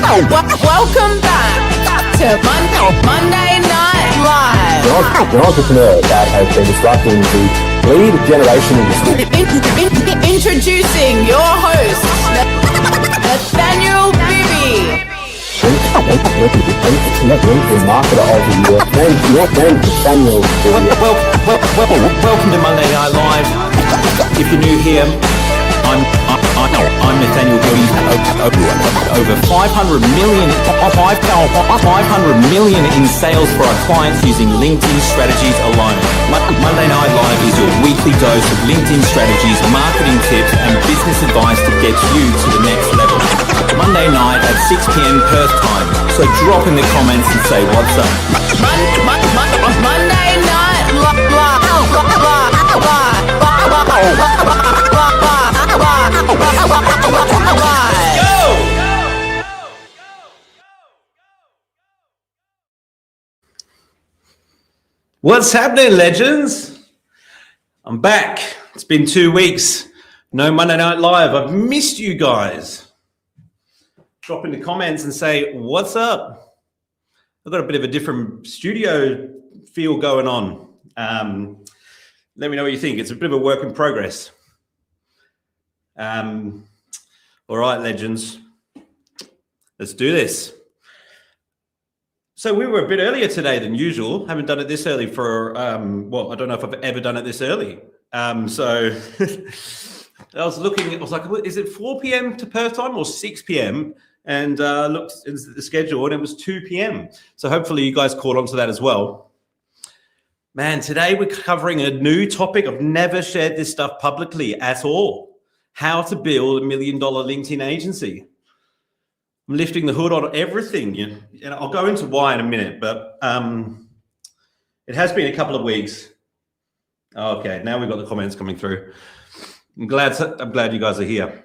Welcome back to Monday Night Live. An entrepreneur that has been disrupting the lead generation industry. Introducing your host, Nathaniel Bibby. LinkedIn marketer of the year. Name Nathaniel Bibby. Welcome to Monday Night Live. If you're new here, I'm Nathaniel Bibby. Over 500 million in sales for our clients using LinkedIn strategies alone. Monday Night Live is your weekly dose of LinkedIn strategies, marketing tips, and business advice to get you to the next level. Monday night at 6 p.m. Perth time. So drop in the comments and say what's up. Monday Night Live. What's happening, legends? I'm back. It's been 2 weeks. No Monday Night Live. I've missed you guys. Drop in the comments and say, what's up? I've got a bit of a different studio feel going on. Let me know what you think. It's a bit of a work in progress. All right, legends. Let's do this. So we were a bit earlier today than usual. Haven't done it this early for, I don't know if I've ever done it this early. So I was looking, I was like, is it 4 p.m. to Perth time or 6 p.m.? And looked at the schedule and it was 2 p.m. So hopefully you guys caught on to that as well. Man, today we're covering a new topic. I've never shared this stuff publicly at all. How to build $1 million LinkedIn agency. I'm lifting the hood on everything. And I'll go into why in a minute, but it has been a couple of weeks. Okay, now we've got the comments coming through. I'm glad you guys are here.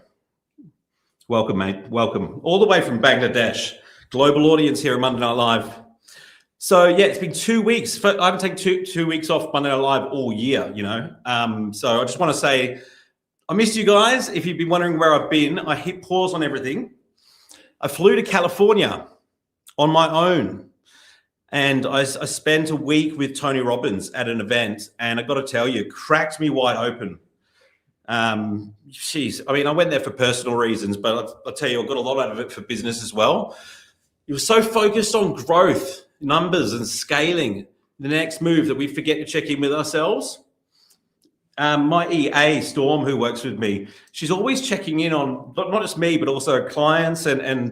Welcome, mate. Welcome. All the way from Bangladesh. Global audience here at Monday Night Live. So yeah, it's been 2 weeks. I haven't taken two weeks off Monday Night Live all year, So I just want to say, I missed you guys. If you've been wondering where I've been, I hit pause on everything. I flew to California on my own. And I spent a week with Tony Robbins at an event. And I got to tell you, it cracked me wide open. I went there for personal reasons, but I'll tell you, I got a lot out of it for business as well. You were so focused on growth, numbers and scaling the next move that we forget to check in with ourselves. My EA, Storm, who works with me, she's always checking in on not just me, but also clients and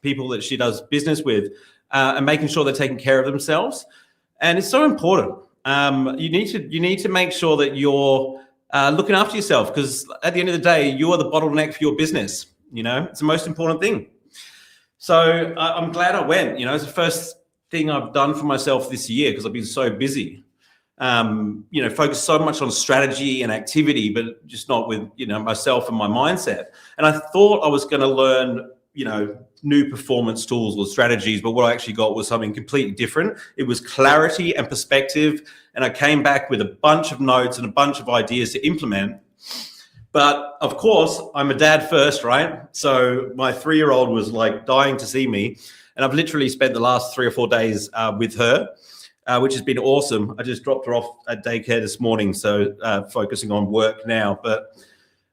people that she does business with and making sure they're taking care of themselves. And it's so important. You need to make sure that you're looking after yourself, because at the end of the day, you are the bottleneck for your business. It's the most important thing. So I'm glad I went. It's the first thing I've done for myself this year because I've been so busy. Focused so much on strategy and activity, but just not with, myself and my mindset. And I thought I was going to learn, new performance tools or strategies, but what I actually got was something completely different. It was clarity and perspective. And I came back with a bunch of notes and a bunch of ideas to implement. But of course, I'm a dad first, right? So my 3-year-old was like dying to see me. And I've literally spent the last 3 or 4 days with her. Which has been awesome. I just dropped her off at daycare this morning, so focusing on work now. But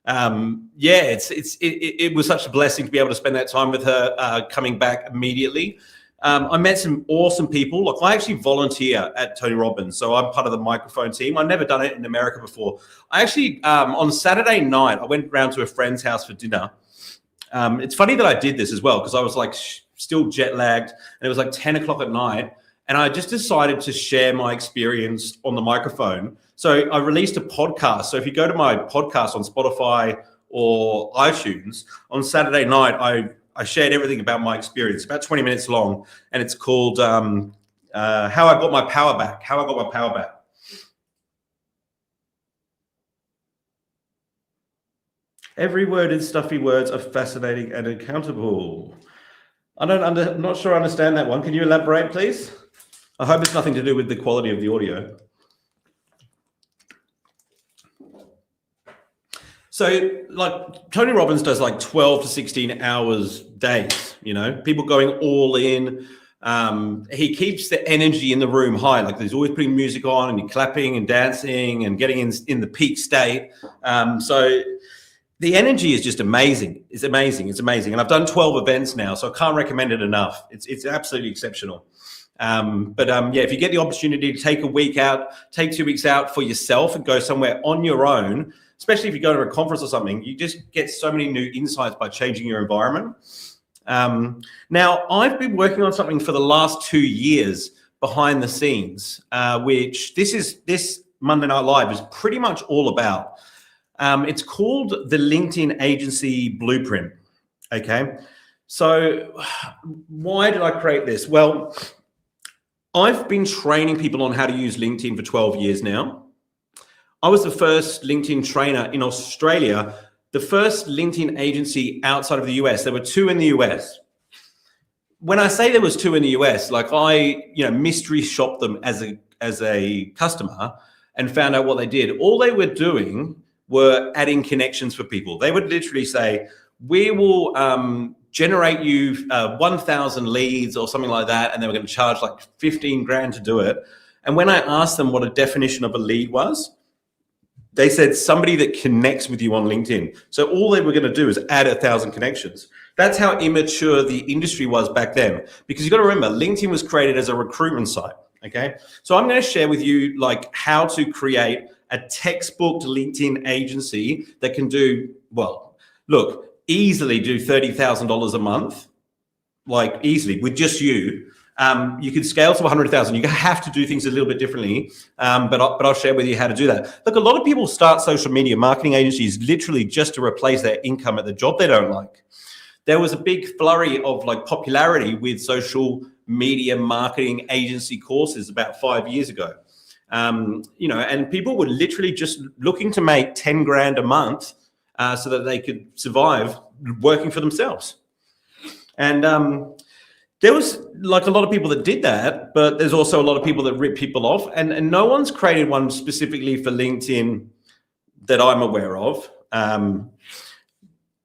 it was such a blessing to be able to spend that time with her. Coming back immediately, I met some awesome people. Like, I actually volunteer at Tony Robbins, so I'm part of the microphone team. I've never done it in America before. I actually on Saturday night I went round to a friend's house for dinner. It's funny that I did this as well because I was like still jet lagged, and it was like 10 o'clock at night. And I just decided to share my experience on the microphone. So I released a podcast. So if you go to my podcast on Spotify or iTunes, on Saturday night, I shared everything about my experience, about 20 minutes long. And it's called How I Got My Power Back. How I Got My Power Back. Every word in stuffy words are fascinating and accountable. I'm not sure I understand that one. Can you elaborate, please? I hope it's nothing to do with the quality of the audio. So like Tony Robbins does like 12 to 16 hours days, people going all in. He keeps the energy in the room high. Like there's always putting music on and you're clapping and dancing and getting in the peak state. So the energy is just amazing. It's amazing. It's amazing. And I've done 12 events now, so I can't recommend it enough. It's absolutely exceptional. If you get the opportunity to take a week out, take 2 weeks out for yourself and go somewhere on your own, especially if you go to a conference or something, you just get so many new insights by changing your environment. Now, I've been working on something for the last 2 years behind the scenes, which this Monday Night Live is pretty much all about. It's called the LinkedIn Agency Blueprint. Okay, so why did I create this? Well, I've been training people on how to use LinkedIn for 12 years now. I was the first LinkedIn trainer in Australia, the first LinkedIn agency outside of the US. There were 2 in the US. When I say there was 2 in the US, like I, mystery shopped them as a customer and found out what they did. All they were doing were adding connections for people. They would literally say, we will generate you 1,000 leads or something like that, and they were going to charge like 15 grand to do it. And when I asked them what a definition of a lead was, they said somebody that connects with you on LinkedIn. So all they were going to do is add 1,000 connections. That's how immature the industry was back then. Because you've got to remember, LinkedIn was created as a recruitment site. Okay. So I'm going to share with you like how to create a textbook LinkedIn agency that can do, easily do $30,000 a month, like easily with just you. You could scale to 100,000. You have to do things a little bit differently, but I'll share with you how to do that. Look, a lot of people start social media marketing agencies literally just to replace their income at the job they don't like. There was a big flurry of like popularity with social media marketing agency courses about 5 years ago. And people were literally just looking to make 10 grand a month so that they could survive working for themselves. And there was like a lot of people that did that, but there's also a lot of people that rip people off, and no one's created one specifically for LinkedIn that I'm aware of. But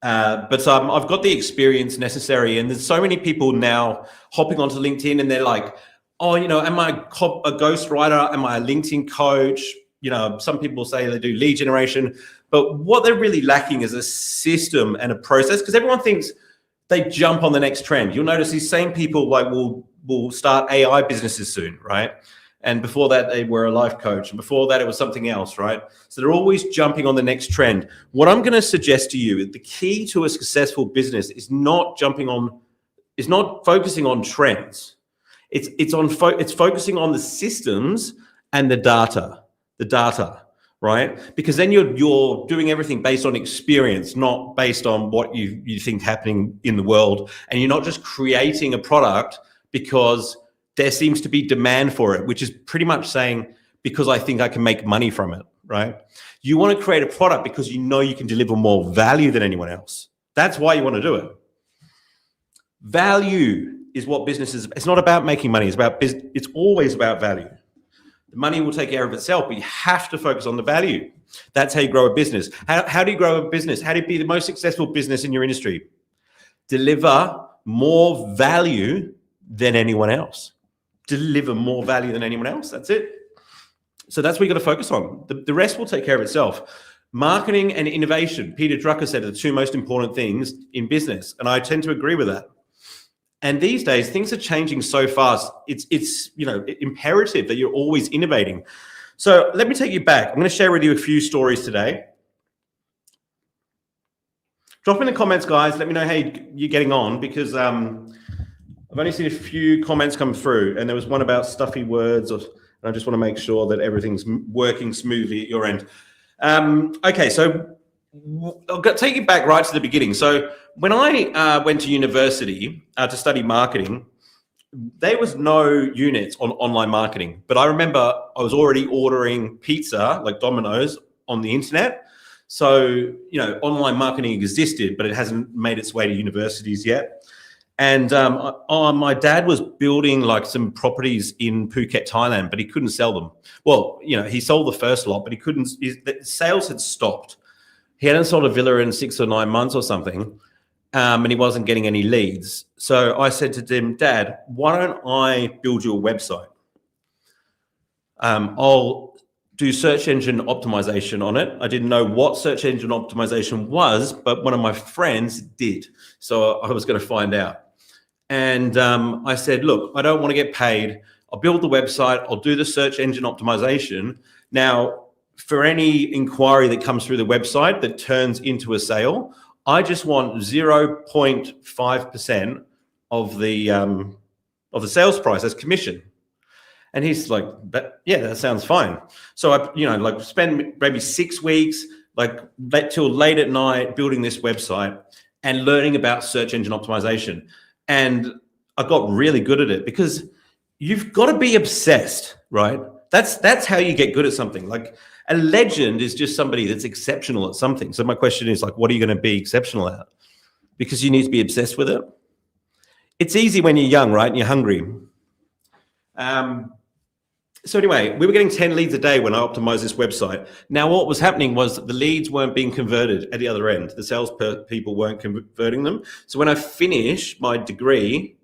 I've got the experience necessary, and there's so many people now hopping onto LinkedIn, and they're like, oh, am I a ghostwriter? Am I a LinkedIn coach? Some people say they do lead generation, but what they're really lacking is a system and a process, because everyone thinks they jump on the next trend. You'll notice these same people like will start AI businesses soon, right? And before that, they were a life coach. And before that, it was something else, right? So they're always jumping on the next trend. What I'm going to suggest to you, the key to a successful business is not focusing on trends. It's focusing on the systems and the data, right? Because then you're doing everything based on experience, not based on what you think happening in the world. And you're not just creating a product because there seems to be demand for it, which is pretty much saying, because I think I can make money from it, right? You want to create a product because you know you can deliver more value than anyone else. That's why you want to do it. Value is what business is. It's not about making money. It's always about value. The money will take care of itself, but you have to focus on the value. That's how you grow a business. How do you grow a business? How do you be the most successful business in your industry? Deliver more value than anyone else. Deliver more value than anyone else. That's it. So that's what you got to focus on. The rest will take care of itself. Marketing and innovation, Peter Drucker said, are the 2 most important things in business. And I tend to agree with that. And these days, things are changing so fast. It's imperative that you're always innovating. So let me take you back. I'm going to share with you a few stories today. Drop in the comments, guys. Let me know how you're getting on, because I've only seen a few comments come through, and there was one about stuffy words, and I just want to make sure that everything's working smoothly at your end. Okay, so I'll take you back right to the beginning. So when I went to university to study marketing, there was no units on online marketing. But I remember I was already ordering pizza, like Domino's, on the internet. So, online marketing existed, but it hasn't made its way to universities yet. And my dad was building like some properties in Phuket, Thailand, but he couldn't sell them. Well, he sold the first lot, but he couldn't. The sales had stopped. He hadn't sold a villa in 6 or 9 months or something, and he wasn't getting any leads. So I said to him, Dad, why don't I build you a website? I'll do search engine optimization on it. I didn't know what search engine optimization was, but one of my friends did. So I was going to find out. And I said, look, I don't want to get paid. I'll build the website. I'll do the search engine optimization. Now, for any inquiry that comes through the website that turns into a sale, I just want 0.5% of the sales price as commission. And he's like, yeah, that sounds fine. So I, spend maybe 6 weeks, till late at night building this website and learning about search engine optimization. And I got really good at it because you've got to be obsessed, right? That's how you get good at something. Like a legend is just somebody that's exceptional at something. So my question is what are you going to be exceptional at? Because you need to be obsessed with it. It's easy when you're young, right? And you're hungry. So anyway, we were getting 10 leads a day when I optimized this website. Now, what was happening was the leads weren't being converted at the other end. The sales people weren't converting them. So when I finished my degree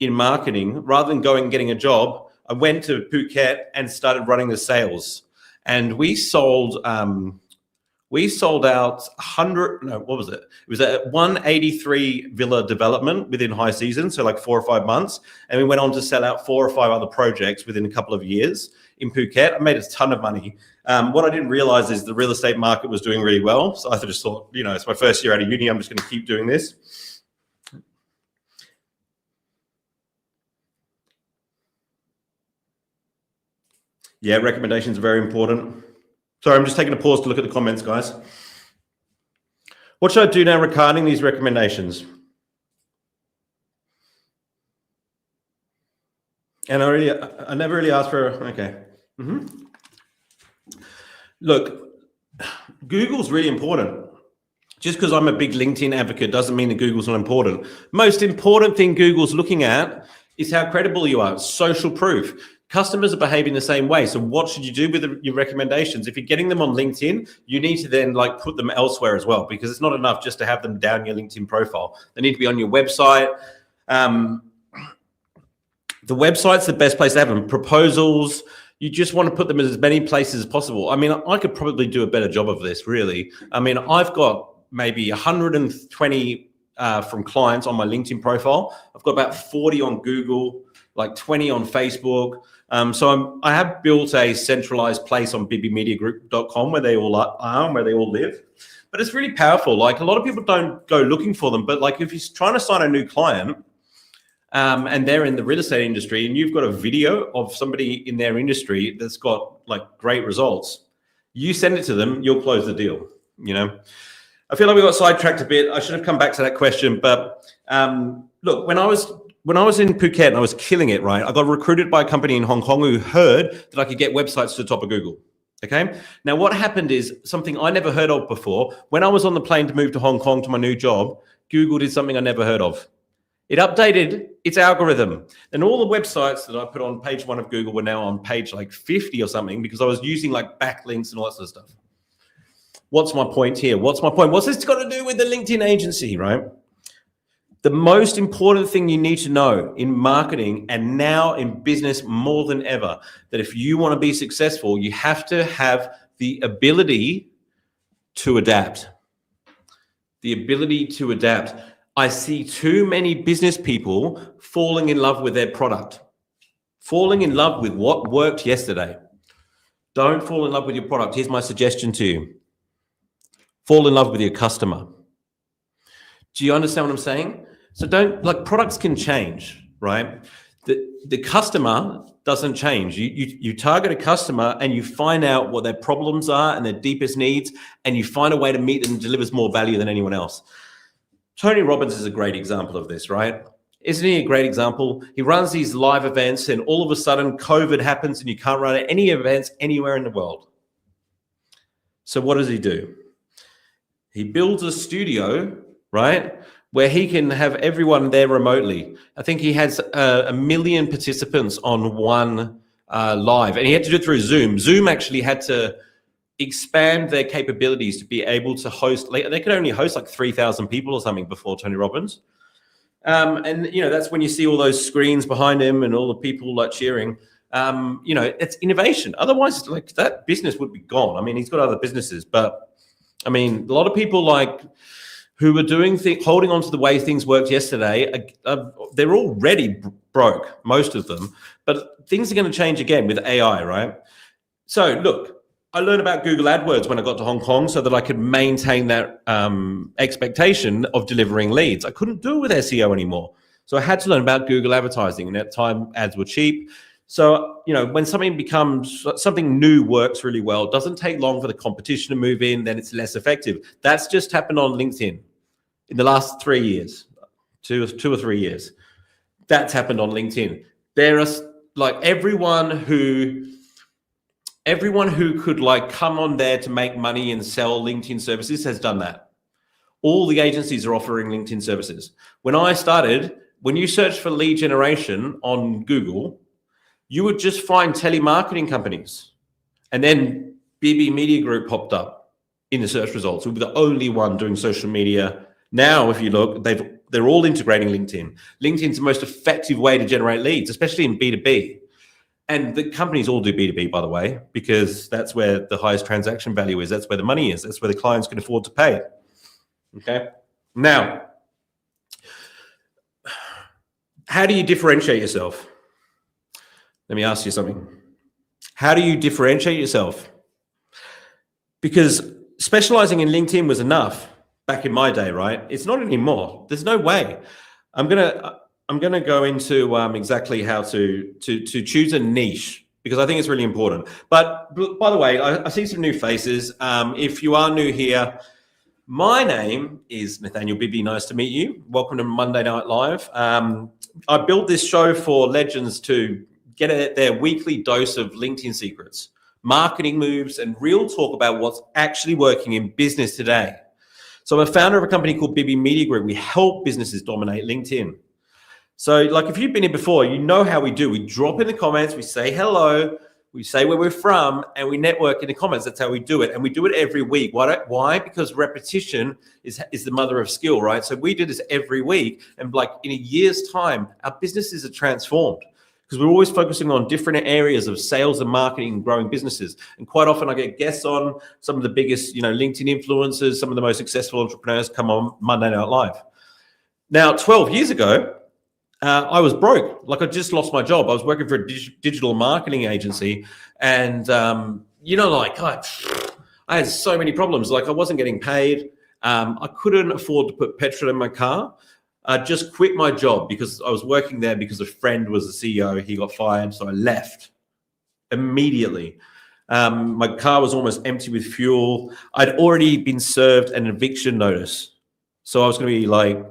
in marketing, rather than going and getting a job, I went to Phuket and started running the sales. And we sold out 100, no, what was it? It was a 183 villa development within high season, so 4 or 5 months. And we went on to sell out 4 or 5 other projects within a couple of years in Phuket. I made a ton of money. What I didn't realize is the real estate market was doing really well. So I just thought, it's my first year out of uni. I'm just going to keep doing this. Yeah, recommendations are very important. Sorry, I'm just taking a pause to look at the comments, guys. What should I do now regarding these recommendations? And I never really asked for, okay. Look, Google's really important. Just because I'm a big LinkedIn advocate doesn't mean that Google's not important. Most important thing Google's looking at is how credible you are, social proof. Customers are behaving the same way. So what should you do with your recommendations? If you're getting them on LinkedIn, you need to then put them elsewhere as well, because it's not enough just to have them down your LinkedIn profile. They need to be on your website. The website's the best place to have them. Proposals, you just want to put them in as many places as possible. I mean, I could probably do a better job of this, really. I mean, I've got maybe 120 from clients on my LinkedIn profile. I've got about 40 on Google, 20 on Facebook. So I have built a centralized place on bibbymediagroup.com where they all are and where they all live. But it's really powerful. A lot of people don't go looking for them, but if you're trying to sign a new client and they're in the real estate industry and you've got a video of somebody in their industry that's got great results, you send it to them, you'll close the deal, I feel like we got sidetracked a bit. I should have come back to that question, but look, when I was in Phuket and I was killing it, right? I got recruited by a company in Hong Kong who heard that I could get websites to the top of Google. Okay. Now, what happened is something I never heard of before. When I was on the plane to move to Hong Kong to my new job, Google did something I never heard of. It updated its algorithm. And all the websites that I put on page 1 of Google were now on page 50 or something, because I was using backlinks and all that sort of stuff. What's my point here? What's my point? What's this got to do with the LinkedIn agency, right? The most important thing you need to know in marketing and now in business more than ever, that if you want to be successful, you have to have the ability to adapt. The ability to adapt. I see too many business people falling in love with their product, falling in love with what worked yesterday. Don't fall in love with your product. Here's my suggestion to you. Fall in love with your customer. Do you understand what I'm saying? So products can change, right? The customer doesn't change. You target a customer and you find out what their problems are and their deepest needs, and you find a way to meet them and delivers more value than anyone else. Tony Robbins is a great example of this, right? Isn't he a great example? He runs these live events and all of a sudden COVID happens and you can't run any events anywhere in the world. So what does he do? He builds a studio, right, where he can have everyone there remotely. I think he has 1 million participants on one live, and he had to do it through Zoom. Zoom actually had to expand their capabilities to be able to host. They could only host like 3,000 people or something before Tony Robbins. And that's when you see all those screens behind him and all the people like cheering. It's innovation. Otherwise, like that business would be gone. I mean, he's got other businesses, but I mean, a lot of people like who were doing holding on to the way things worked yesterday, they're already broke, most of them. But things are going to change again with AI, right? So look, I learned about Google AdWords when I got to Hong Kong so that I could maintain that expectation of delivering leads. I couldn't do it with SEO anymore. So I had to learn about Google advertising, and at the time ads were cheap. So, when something new works really well, it doesn't take long for the competition to move in, then it's less effective. That's just happened on LinkedIn in the last 3 years, two or 3 years. That's happened on LinkedIn. There are like everyone who could like come on there to make money and sell LinkedIn services has done that. All the agencies are offering LinkedIn services. When I started, when you search for lead generation on Google, you would just find telemarketing companies. And then Bibby Media Group popped up in the search results. We were the only one doing social media. Now, if you look, they're all integrating LinkedIn. LinkedIn's the most effective way to generate leads, especially in B2B. And the companies all do B2B, by the way, because that's where the highest transaction value is. That's where the money is. That's where the clients can afford to pay. Okay. Now, how do you differentiate yourself? Let me ask you something. How do you differentiate yourself? Because specializing in LinkedIn was enough back in my day, right? It's not anymore. There's no way. I'm gonna go into exactly how to choose a niche, because I think it's really important. But by the way, I see some new faces. If you are new here, my name is Nathaniel Bibby. Nice to meet you. Welcome to Monday Night Live. I built this show for legends to get their weekly dose of LinkedIn secrets, marketing moves, and real talk about what's actually working in business today. So I'm a founder of a company called Bibby Media Group. We help businesses dominate LinkedIn. So like if you've been here before, you know how we do. We drop in the comments, we say hello, we say where we're from, and we network in the comments. That's how we do it. And we do it every week. Why? Because repetition is the mother of skill, right? So we do this every week. And like in a year's time, our businesses are transformed, because we're always focusing on different areas of sales and marketing and growing businesses. And quite often I get guests on, some of the biggest, LinkedIn influencers, some of the most successful entrepreneurs come on Monday Night Live. Now, 12 years ago, I was broke. Like I just lost my job. I was working for a digital marketing agency, and I had so many problems. Like I wasn't getting paid. I couldn't afford to put petrol in my car. I just quit my job because I was working there because a friend was the CEO. He got fired, so I left immediately. My car was almost empty with fuel. I'd already been served an eviction notice, so I was going to be like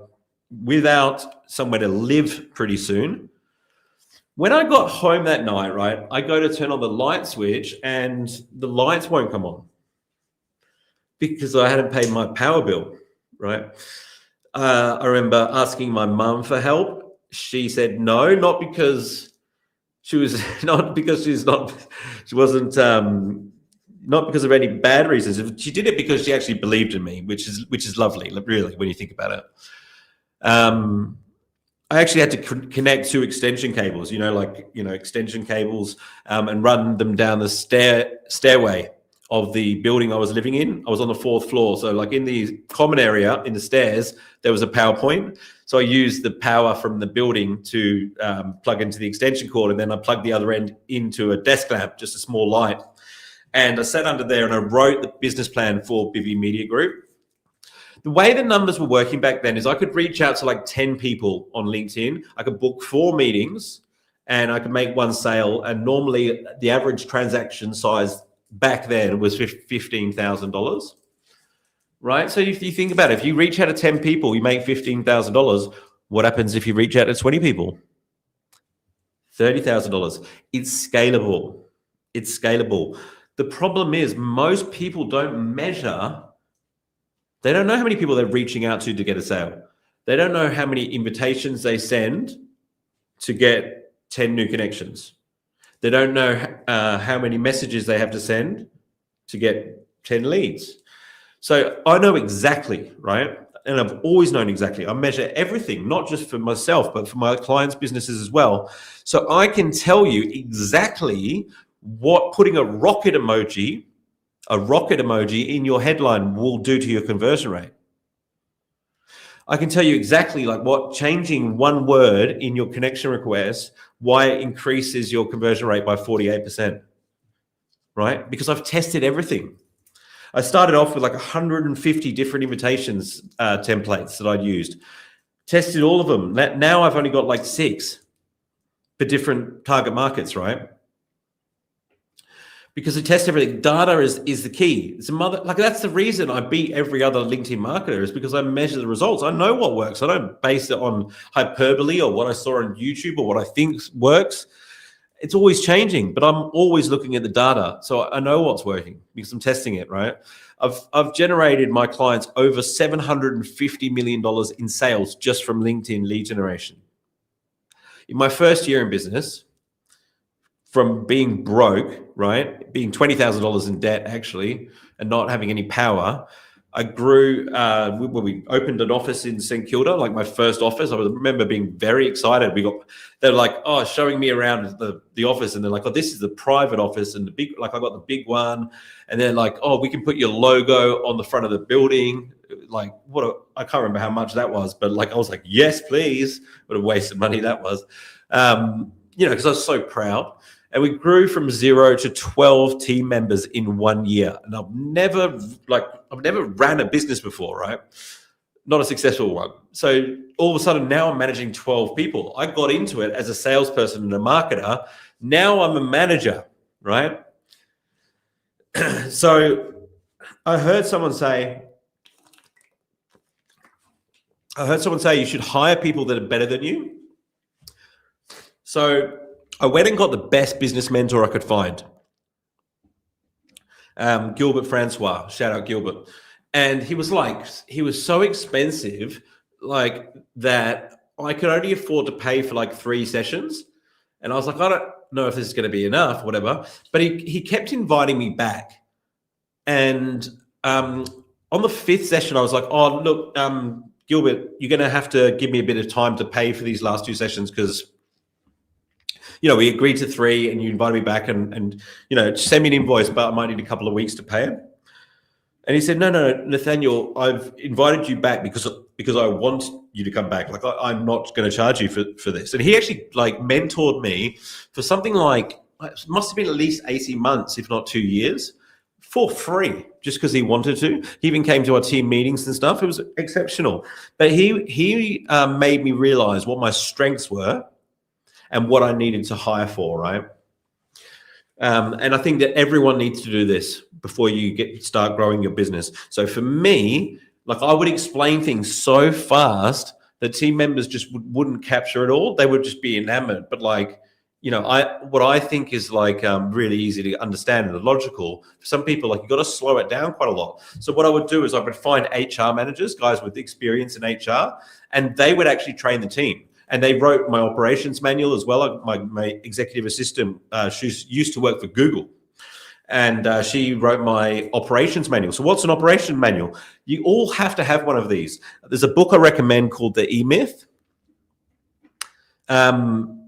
without somewhere to live pretty soon. When I got home that night, right, I go to turn on the light switch and the lights won't come on because I hadn't paid my power bill, right? I remember asking my mum for help. She said no, not because she wasn't, not because of any bad reasons. She did it because she actually believed in me, which is lovely, really, when you think about it. I actually had to connect two extension cables, extension cables, and run them down the stairway of the building I was living in. I was on the 4th floor. So like in the common area, in the stairs, there was a power point. So I used the power from the building to plug into the extension cord. And then I plugged the other end into a desk lamp, just a small light. And I sat under there and I wrote the business plan for Bibby Media Group. The way the numbers were working back then is I could reach out to like 10 people on LinkedIn. I could book 4 meetings and I could make 1 sale. And normally the average transaction size back then was $15,000, right? So if you think about it, if you reach out to 10 people, you make $15,000. What happens if you reach out to 20 people? $30,000. It's scalable. It's scalable. The problem is most people don't measure. They don't know how many people they're reaching out to get a sale. They don't know how many invitations they send to get 10 new connections. They don't know how many messages they have to send to get 10 leads. So I know exactly, right? And I've always known exactly. I measure everything, not just for myself, but for my clients' businesses as well. So I can tell you exactly what putting a rocket emoji in your headline will do to your conversion rate. I can tell you exactly like what changing one word in your connection request, why it increases your conversion rate by 48%, right? Because I've tested everything. I started off with like 150 different invitations templates that I'd used, tested all of them. Now I've only got like 6 for different target markets, right? Because I test everything. Data is the key. It's that's the reason I beat every other LinkedIn marketer, is because I measure the results. I know what works. I don't base it on hyperbole or what I saw on YouTube or what I think works. It's always changing, but I'm always looking at the data. So I know what's working because I'm testing it, right? I've generated my clients over $750 million in sales just from LinkedIn lead generation. In my first year in business, from being broke, right, being $20,000 in debt actually, and not having any power, I grew. We opened an office in St Kilda, like my first office. I remember being very excited. They're like, oh, showing me around the office, and they're like, oh, this is the private office, and I got the big one, and they're like, oh, we can put your logo on the front of the building. Like, I can't remember how much that was, but like I was like, yes, please. What a waste of money that was, because I was so proud. And we grew from 0 to 12 team members in 1 year. And I've never ran a business before, right? Not a successful one. So all of a sudden now I'm managing 12 people. I got into it as a salesperson and a marketer. Now I'm a manager, right? So I heard someone say you should hire people that are better than you. So I went and got the best business mentor I could find. Gilbert Francois, shout out Gilbert. And he was so expensive, like that I could only afford to pay for like 3 sessions. And I was like, I don't know if this is going to be enough, whatever. But he kept inviting me back. And on the 5th session, I was like, oh, look, Gilbert, you're going to have to give me a bit of time to pay for these last 2 sessions because we agreed to 3 and you invited me back and send me an invoice, but I might need a couple of weeks to pay it. And he said, no, Nathaniel, I've invited you back because I want you to come back. Like, I'm not going to charge you for this. And he actually like mentored me for something like, it must have been at least 18 months, if not 2 years, for free, just because he wanted to. He even came to our team meetings and stuff. It was exceptional. But he made me realize what my strengths were and what I needed to hire for, right? And I think that everyone needs to do this before you start growing your business. So for me, like I would explain things so fast that team members just wouldn't capture it all. They would just be enamored. But like, what I think is like really easy to understand and logical, for some people, like you got to slow it down quite a lot. So what I would do is I would find HR managers, guys with experience in HR, and they would actually train the team. And they wrote my operations manual as well. My executive assistant, she used to work for Google. And she wrote my operations manual. So what's an operation manual? You all have to have one of these. There's a book I recommend called The E-Myth.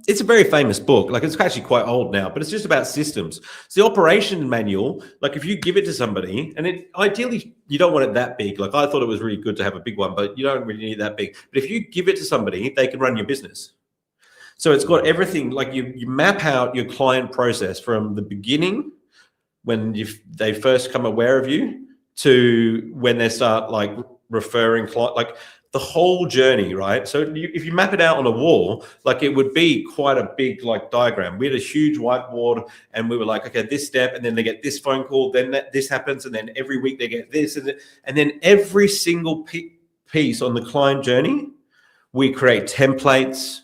It's a very famous book. Like it's actually quite old now, but it's just about systems. So the operation manual, like if you give it to somebody, and ideally you don't want it that big. Like I thought it was really good to have a big one, but you don't really need that big. But if you give it to somebody, they can run your business. So it's got everything. Like you map out your client process from the beginning, when they first come aware of you, to when they start like referring client, like the whole journey, right? So if you map it out on a wall, like it would be quite a big like diagram. We had a huge whiteboard and we were like, okay, this step, and then they get this phone call, then this happens, and then every week they get this, and then every single piece on the client journey, we create templates,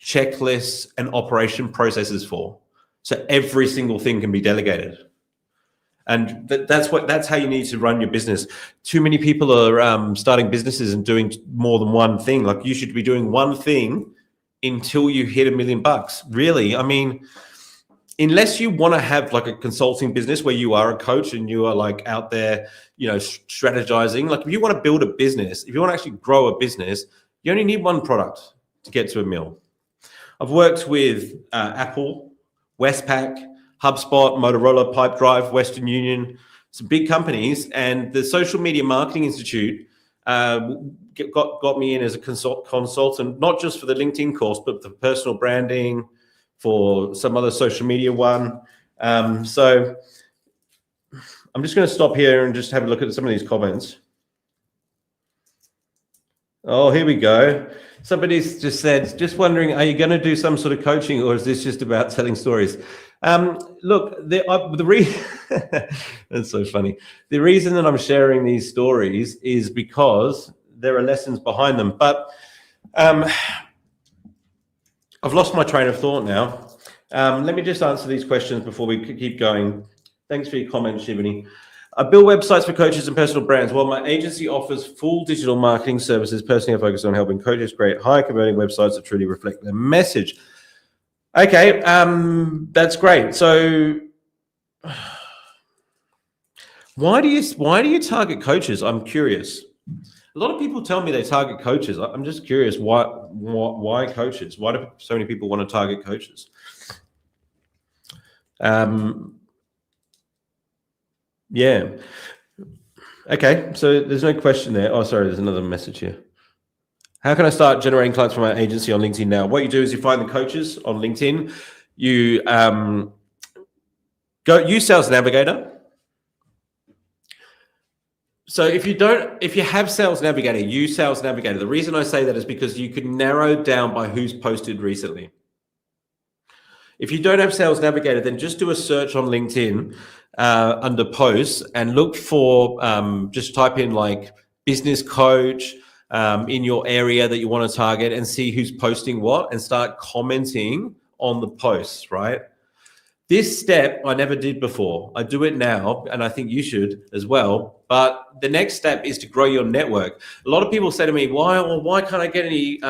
checklists, and operation processes for. So every single thing can be delegated. And that's how you need to run your business. Too many people are starting businesses and doing more than one thing. Like you should be doing one thing until you hit $1 million. Really, I mean, unless you want to have like a consulting business where you are a coach and you are like out there, strategizing, like if you want to build a business, if you want to actually grow a business, you only need one product to get to $1 million. I've worked with Apple, Westpac, HubSpot, Motorola, Pipedrive, Western Union, some big companies, and the Social Media Marketing Institute got me in as a consultant, not just for the LinkedIn course, but for personal branding, for some other social media one. So I'm just going to stop here and just have a look at some of these comments. Oh, here we go. Somebody's just said, just wondering, are you going to do some sort of coaching, or is this just about telling stories? Look, that's so funny. The reason that I'm sharing these stories is because there are lessons behind them. But I've lost my train of thought now. Let me just answer these questions before we keep going. Thanks for your comment, Shivani. I build websites for coaches and personal brands. While my agency offers full digital marketing services, personally I focus on helping coaches create high converting websites that truly reflect their message. Okay, that's great. So why do you target coaches? I'm curious. A lot of people tell me they target coaches. I'm just curious, why coaches? Why do so many people want to target coaches? Yeah. Okay, so there's no question there. Oh, sorry, there's another message here. How can I start generating clients for my agency on LinkedIn now? What you do is you find the coaches on LinkedIn. You go use Sales Navigator. So if you have Sales Navigator, use Sales Navigator. The reason I say that is because you can narrow down by who's posted recently. If you don't have Sales Navigator, then just do a search on LinkedIn under posts and look for, just type in like business coach in your area that you want to target and see who's posting what and start commenting on the posts, right? This step I never did before. I do it now, and I think you should as well. But the next step is to grow your network. A lot of people say to me, why can't I get any,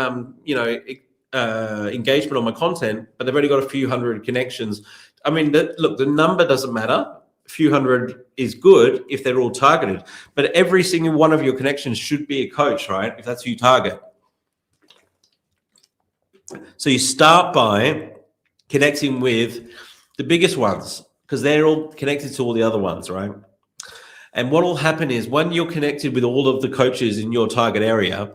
engagement on my content, but they've only got a few hundred connections. I mean, look, the number doesn't matter. A few hundred is good if they're all targeted, but every single one of your connections should be a coach, right? If that's who you target. So you start by connecting with the biggest ones because they're all connected to all the other ones, right? And what will happen is when you're connected with all of the coaches in your target area,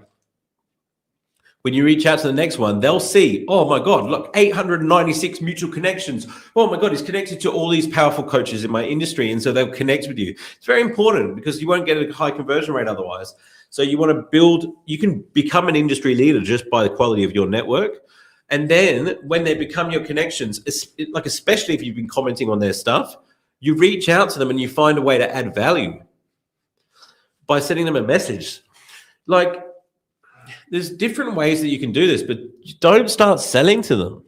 when you reach out to the next one, they'll see, oh my God, look, 896 mutual connections. Oh my God, he's connected to all these powerful coaches in my industry. And so they'll connect with you. It's very important because you won't get a high conversion rate otherwise. So you want to build, you can become an industry leader just by the quality of your network. And then when they become your connections, like especially if you've been commenting on their stuff, you reach out to them and you find a way to add value by sending them a message. Like, there's different ways that you can do this, but don't start selling to them.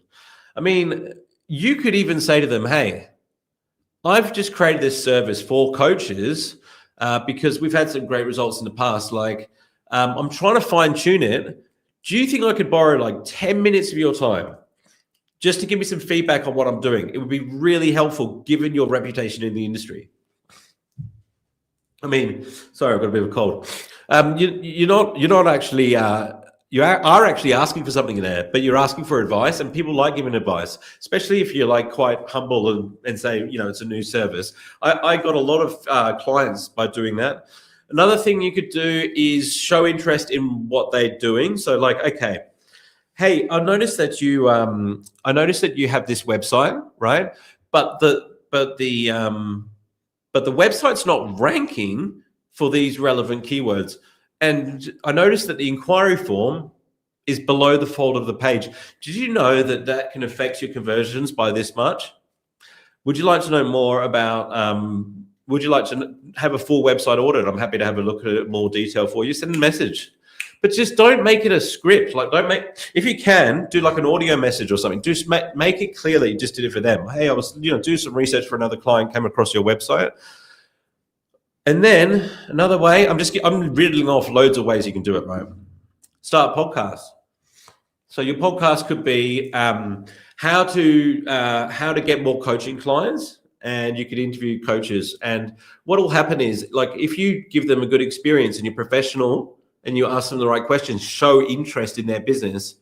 I mean, you could even say to them, hey, I've just created this service for coaches because we've had some great results in the past. Like, I'm trying to fine tune it. Do you think I could borrow like 10 minutes of your time just to give me some feedback on what I'm doing? It would be really helpful given your reputation in the industry. I mean, sorry, I've got a bit of a cold. You are actually asking for something there, but you're asking for advice, and people like giving advice, especially if you're like quite humble and say, it's a new service. I got a lot of clients by doing that. Another thing you could do is show interest in what they're doing. So like, okay, hey, I noticed that you have this website, right? But the website's not ranking for these relevant keywords. And I noticed that the inquiry form is below the fold of the page. Did you know that that can affect your conversions by this much? Would you like to know more about, would you like to have a full website audit? I'm happy to have a look at it in more detail for you. Send a message. But just don't make it a script. Like, if you can, do like an audio message or something. Just make it clear that you just did it for them. Hey, I was, do some research for another client, came across your website. And then another way, I'm riddling off loads of ways you can do it, right? Start a podcast. So your podcast could be, how to get more coaching clients, and you could interview coaches. And what will happen is, like, if you give them a good experience and you're professional and you ask them the right questions, show interest in their business,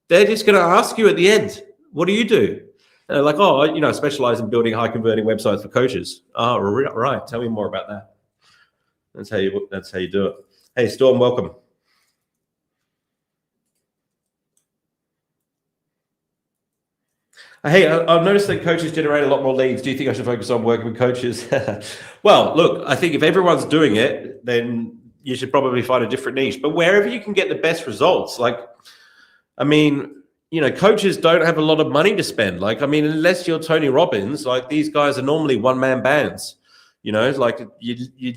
they're just going to ask you at the end, what do you do? And they're like, oh, I specialize in building high converting websites for coaches. Oh, right. Tell me more about that. That's how you do it. Hey, Storm, welcome. Hey, I've noticed that coaches generate a lot more leads. Do you think I should focus on working with coaches? Well, look, I think if everyone's doing it, then you should probably find a different niche. But wherever you can get the best results, coaches don't have a lot of money to spend. Unless you're Tony Robbins, these guys are normally one-man bands. You're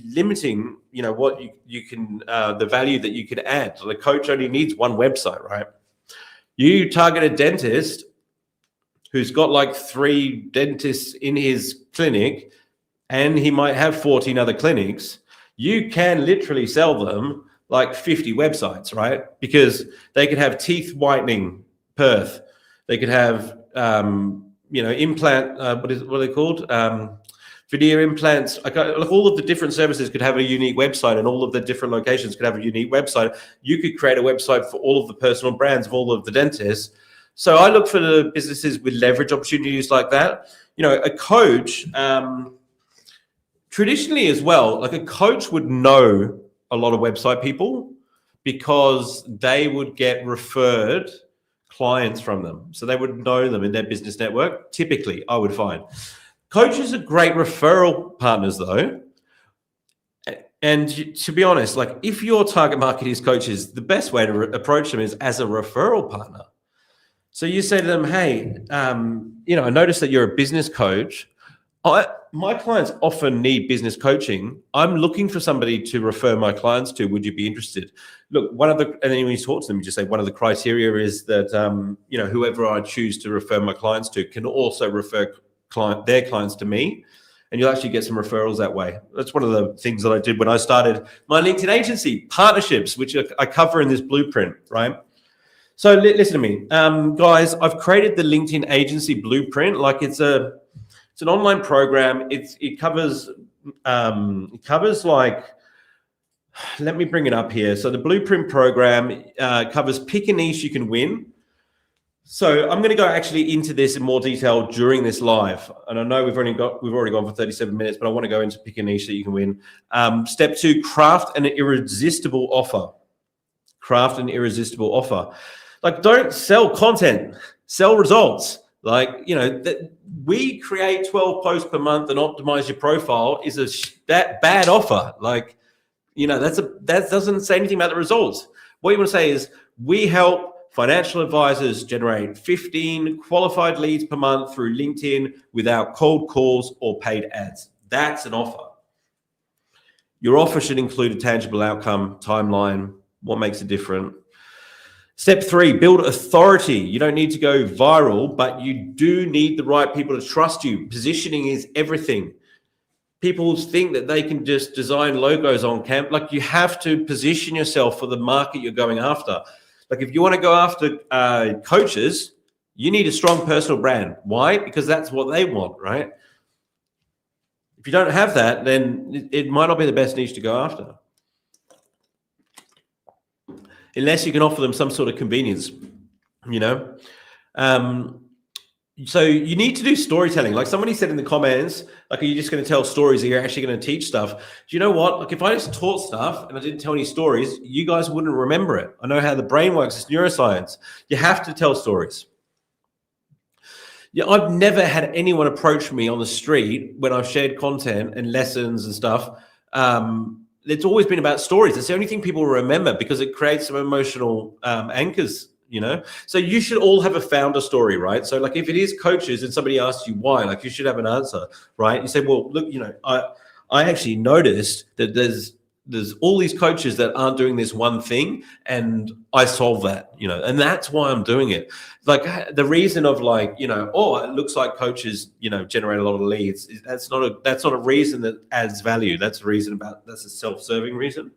limiting, what you can, the value that you could add. The coach only needs one website, right? You target a dentist who's got 3 dentists in his clinic, and he might have 14 other clinics. You can literally sell them 50 websites, right? Because they could have teeth whitening, Perth. They could have, implant, what are they called? Veneer implants. All of the different services could have a unique website, and all of the different locations could have a unique website. You could create a website for all of the personal brands of all of the dentists. So I look for the businesses with leverage opportunities like that. A coach, traditionally as well, a coach would know a lot of website people because they would get referred clients from them. So they would know them in their business network, typically, I would find. Coaches are great referral partners, though. And to be honest, if your target market is coaches, the best way to approach them is as a referral partner. So you say to them, hey, I noticed that you're a business coach. My clients often need business coaching. I'm looking for somebody to refer my clients to. Would you be interested? Look, and then when you talk to them, you just say one of the criteria is that, whoever I choose to refer my clients to can also refer their clients to me. And you'll actually get some referrals that way. That's one of the things that I did when I started my LinkedIn agency, partnerships, which I cover in this blueprint, right? So listen to me, guys. I've created the LinkedIn agency blueprint. It's an online program. It covers let me bring it up here. So the blueprint program covers pick a niche you can win. So I'm going to go actually into this in more detail during this live. And I know we've already gone for 37 minutes, but I want to go into pick a niche that you can win. Step 2, craft an irresistible offer. Craft an irresistible offer. Don't sell content, sell results. We create 12 posts per month and optimize your profile is that bad offer. That doesn't say anything about the results. What you want to say is we help financial advisors generate 15 qualified leads per month through LinkedIn without cold calls or paid ads. That's an offer. Your offer should include a tangible outcome, timeline, what makes it different. Step 3, build authority. You don't need to go viral, but you do need the right people to trust you. Positioning is everything. People think that they can just design logos on camp. You have to position yourself for the market you're going after. If you want to go after coaches, you need a strong personal brand. Why? Because that's what they want, right? If you don't have that, then it might not be the best niche to go after. Unless you can offer them some sort of convenience, So you need to do storytelling. Somebody said in the comments, are you just going to tell stories or you're actually going to teach stuff? Do you know what? If I just taught stuff and I didn't tell any stories, you guys wouldn't remember it. I know how the brain works. It's neuroscience. You have to tell stories. Yeah, I've never had anyone approach me on the street when I've shared content and lessons and stuff. It's always been about stories. It's the only thing people remember because it creates some emotional anchors, So you should all have a founder story, right? So if it is coaches and somebody asks you why, you should have an answer, right? You say, well, look, I actually noticed that there's all these coaches that aren't doing this one thing, and I solve that, and that's why I'm doing it. The reason of it looks like coaches, generate a lot of leads. That's not a reason that adds value. That's a self-serving reason.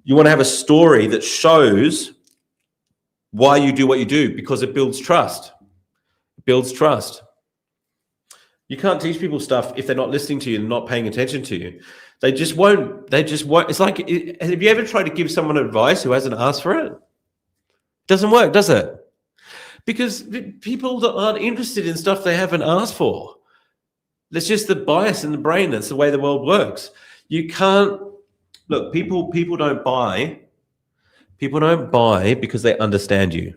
You want to have a story that shows why you do what you do, because it builds trust. builds trust. You can't teach people stuff if they're not listening to you and not paying attention to you. They just won't. It's like, have you ever tried to give someone advice who hasn't asked for it? Doesn't work, does it? Because people that aren't interested in stuff they haven't asked for. That's just the bias in the brain. That's the way the world works. You can't look. People don't buy. People don't buy because they understand you.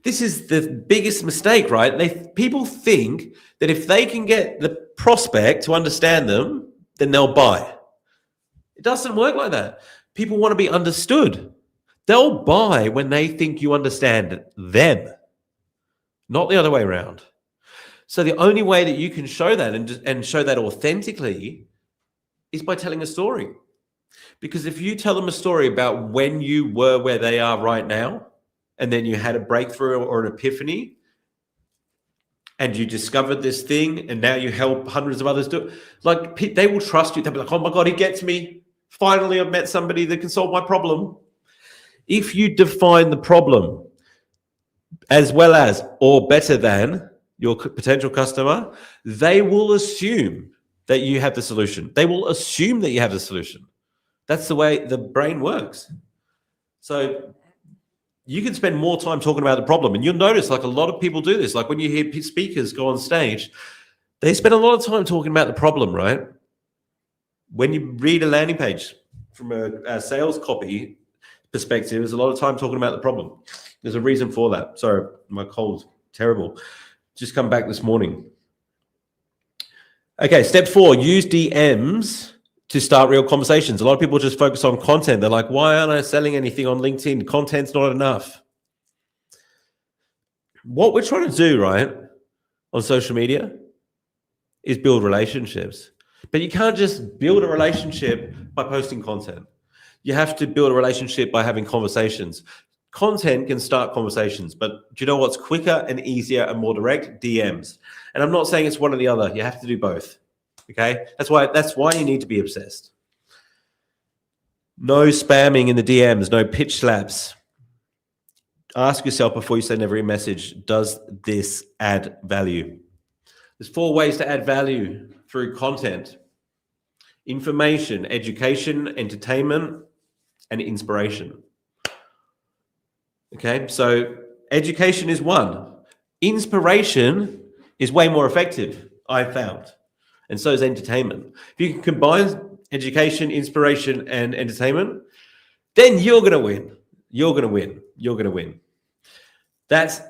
This is the biggest mistake, right? People think that if they can get the prospect to understand them, then they'll buy. It doesn't work like that. People want to be understood. They'll buy when they think you understand them, not the other way around. So the only way that you can show that and show that authentically is by telling a story. Because if you tell them a story about when you were where they are right now, and then you had a breakthrough or an epiphany, and you discovered this thing, and now you help hundreds of others do it, like, they will trust you. They'll be like, oh my God, he gets me. Finally, I've met somebody that can solve my problem. If you define the problem as well as or better than your potential customer, they will assume that you have the solution. They will assume that you have the solution. That's the way the brain works. So you can spend more time talking about the problem, and you'll notice, like, a lot of people do this. Like, when you hear speakers go on stage, they spend a lot of time talking about the problem, right? When you read a landing page from a sales copy perspective, there's a lot of time talking about the problem. There's a reason for that. Sorry, my cold's terrible. Just come back this morning. Okay, step 4, use DMs to start real conversations. A lot of people just focus on content. They're like, why aren't I selling anything on LinkedIn? Content's not enough. What we're trying to do, right, on social media is build relationships. But you can't just build a relationship by posting content. You have to build a relationship by having conversations. Content can start conversations, but do you know what's quicker and easier and more direct? DMs. And I'm not saying it's one or the other. You have to do both. Okay? That's why you need to be obsessed. No spamming in the DMs, no pitch slaps. Ask yourself before you send every message, does this add value? There's 4 ways to add value through content: information, education, entertainment, and inspiration. Okay, so education is 1. Inspiration is way more effective, I've found. And so is entertainment. If you can combine education, inspiration, and entertainment, then you're going to win. You're going to win. You're going to win. That's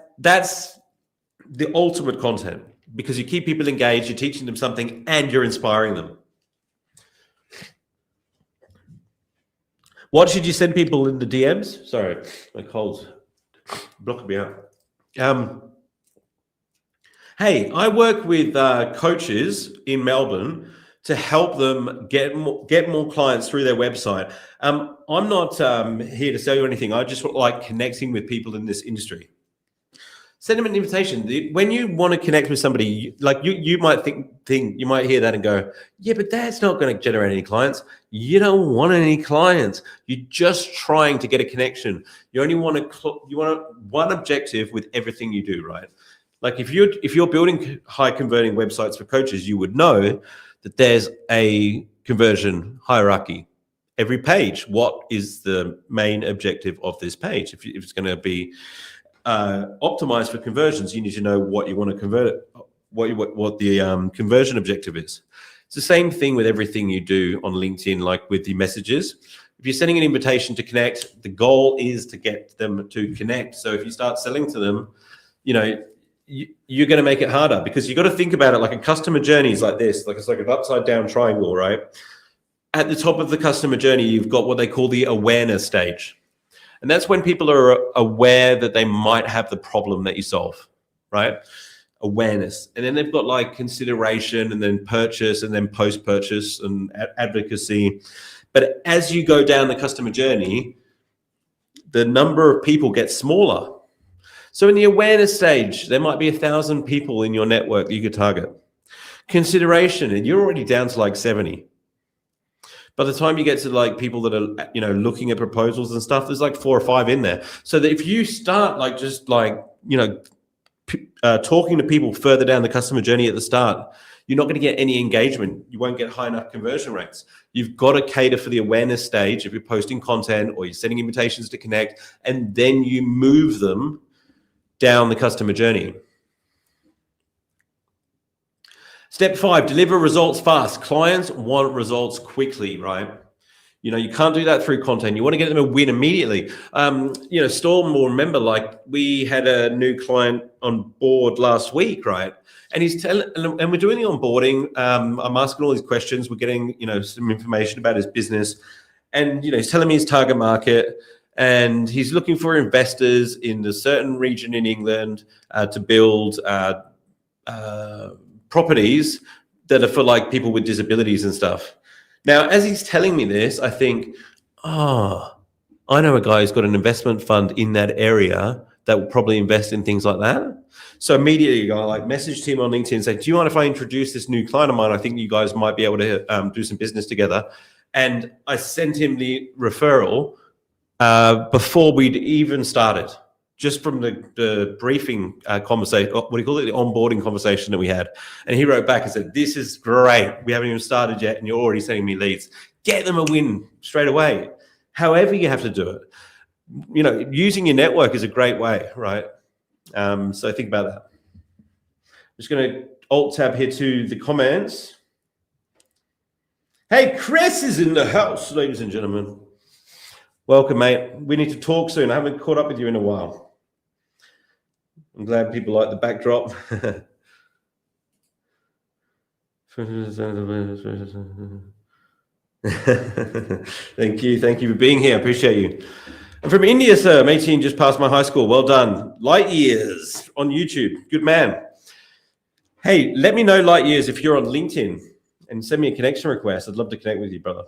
the ultimate content, because you keep people engaged, you're teaching them something, and you're inspiring them. What should you send people in the DMs? Sorry, my cold's blocking me out. Hey, I work with coaches in Melbourne to help them get more clients through their website. I'm not here to sell you anything. I just like connecting with people in this industry. Send them an invitation. When you want to connect with somebody, like you might think you might hear that and go, yeah, but that's not going to generate any clients. You don't want any clients. You're just trying to get a connection. You only want one objective with everything you do, right? Like if you're building high converting websites for coaches, you would know that there's a conversion hierarchy. Every page, what is the main objective of this page? If it's going to be optimized for conversions, you need to know what you want to convert, what the conversion objective is. It's the same thing with everything you do on LinkedIn, like with the messages. If you're sending an invitation to connect, the goal is to get them to connect. So if you start selling to them, you're going to make it harder, because you got to think about it like a customer journey is like this, like it's like an upside down triangle, right? At the top of the customer journey, you've got what they call the awareness stage. And that's when people are aware that they might have the problem that you solve, right? Awareness. And then they've got like consideration, and then purchase, and then post-purchase and advocacy. But as you go down the customer journey, the number of people gets smaller. So in the awareness stage, there might be 1,000 people in your network that you could target. Consideration, and you're already down to like 70. By the time you get to like people that are, looking at proposals and stuff, there's like 4 or 5 in there. So that if you start like just like, talking to people further down the customer journey at the start, you're not going to get any engagement. You won't get high enough conversion rates. You've got to cater for the awareness stage if you're posting content or you're sending invitations to connect, and then you move them down the customer journey. Step 5, deliver results fast. Clients want results quickly, right? You can't do that through content. You want to get them a win immediately. Storm will remember, like, we had a new client on board last week, right? And and we're doing the onboarding. I'm asking all these questions. We're getting, some information about his business, and he's telling me his target market, and he's looking for investors in a certain region in England to build properties that are for like people with disabilities and stuff. Now, as he's telling me this, I think, I know a guy who's got an investment fund in that area that will probably invest in things like that. So immediately I messaged him on LinkedIn and said, do you mind if I introduce this new client of mine? I think you guys might be able to do some business together. And I sent him the referral before we'd even started, just from the briefing conversation, what do you call it? The onboarding conversation that we had. And he wrote back and said, this is great. We haven't even started yet, and you're already sending me leads. Get them a win straight away. However you have to do it. Using your network is a great way, right? So think about that. I'm just going to alt tab here to the comments. Hey, Chris is in the house, ladies and gentlemen. Welcome, mate. We need to talk soon. I haven't caught up with you in a while. I'm glad people like the backdrop. Thank you for being here. I appreciate you. I'm from India, sir. I'm 18, just passed my high school. Well done. Light Years on YouTube. Good man. Hey, let me know, Light Years, if you're on LinkedIn, and send me a connection request. I'd love to connect with you, brother.